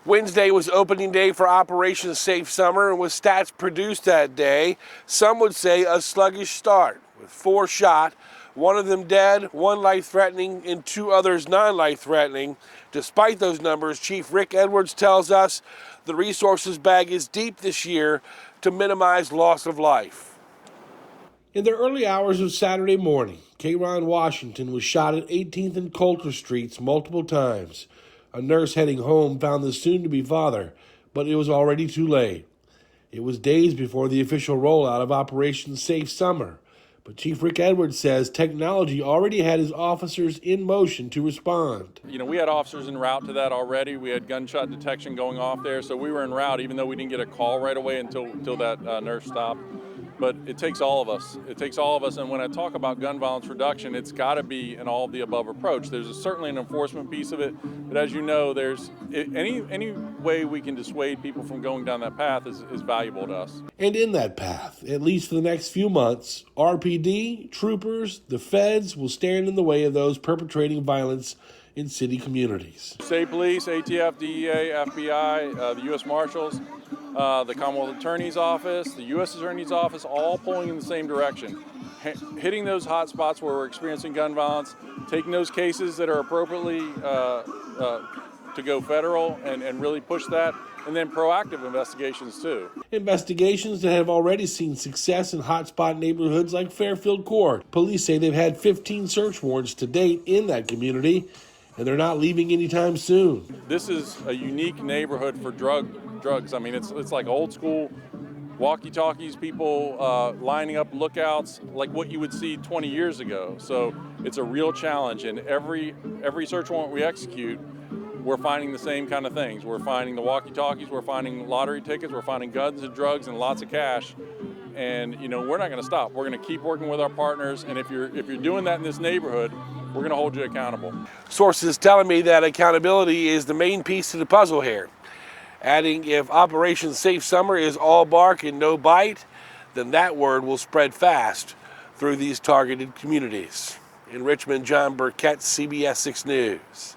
Wednesday was opening day for Operation Safe Summer, and with stats produced that day, some would say a sluggish start, with 4 shot, one of them dead, 1 life-threatening, and 2 others non-life-threatening. Despite those numbers, Chief Rick Edwards tells us the resources bag is deep this year to minimize loss of life. In the early hours of Saturday morning, K-Ron Washington was shot at 18th and Coulter Streets multiple times. A nurse heading home found the soon-to-be father, but it was already too late. It was days before the official rollout of Operation Safe Summer, but Chief Rick Edwards says technology already had his officers in motion to respond. We had officers en route to that already. We had gunshot detection going off there, so we were en route even though we didn't get a call right away until that nurse stopped. But it takes all of us. It takes all of us, and when I talk about gun violence reduction, it's got to be an all-of-the-above approach. There's certainly an enforcement piece of it, but as you know, there's any way we can dissuade people from going down that path is valuable to us. And in that path, at least for the next few months, RPD, troopers, the feds will stand in the way of those perpetrating violence in city communities. State police, ATF, DEA, FBI, the U.S. Marshals, the Commonwealth Attorney's Office, the U.S. Attorney's Office, all pulling in the same direction. Hitting those hot spots where we're experiencing gun violence, taking those cases that are appropriately to go federal and really push that, and then proactive investigations too. Investigations that have already seen success in hotspot neighborhoods like Fairfield Court. Police say they've had 15 search warrants to date in that community, and they're not leaving anytime soon. This is a unique neighborhood for drugs. I mean, it's like old school walkie-talkies, people lining up lookouts like what you would see 20 years ago. So it's a real challenge, and every search warrant we execute, we're finding the same kind of things. We're finding the walkie-talkies, we're finding lottery tickets, we're finding guns and drugs and lots of cash. And we're not going to stop. We're going to keep working with our partners, and if you're doing that in this neighborhood, we're going to hold you accountable. Sources telling me that accountability is the main piece to the puzzle here. Adding, if Operation Safe Summer is all bark and no bite, then that word will spread fast through these targeted communities. In Richmond, John Burkett, CBS 6 News.